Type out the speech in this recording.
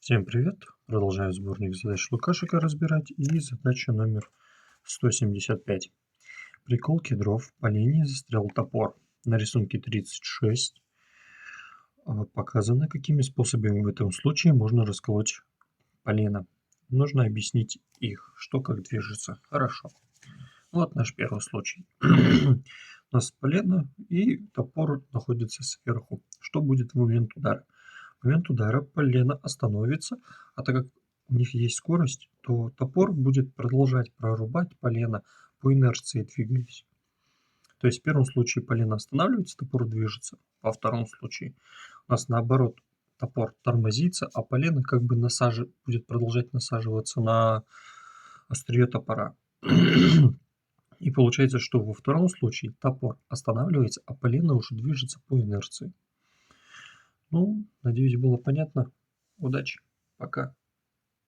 Всем привет! Продолжаем сборник задач Лукашика разбирать и задача номер 175. При колке дров по линии застрял топор. На рисунке 36 показано, какими способами в этом случае можно расколоть полено. Нужно объяснить их, что как движется. Хорошо. Вот наш первый случай. У нас полено и топор находится сверху. Что будет в момент удара? В момент удара полено остановится, а так как у них есть скорость, то топор будет продолжать прорубать полено по инерции двигаясь. То есть в первом случае полено останавливается, топор движется. Во втором случае у нас наоборот топор тормозится, а полено как бы будет продолжать насаживаться на острие топора. И получается, что во втором случае топор останавливается, а полено уже движется по инерции. Ну, надеюсь, было понятно. Удачи. Пока.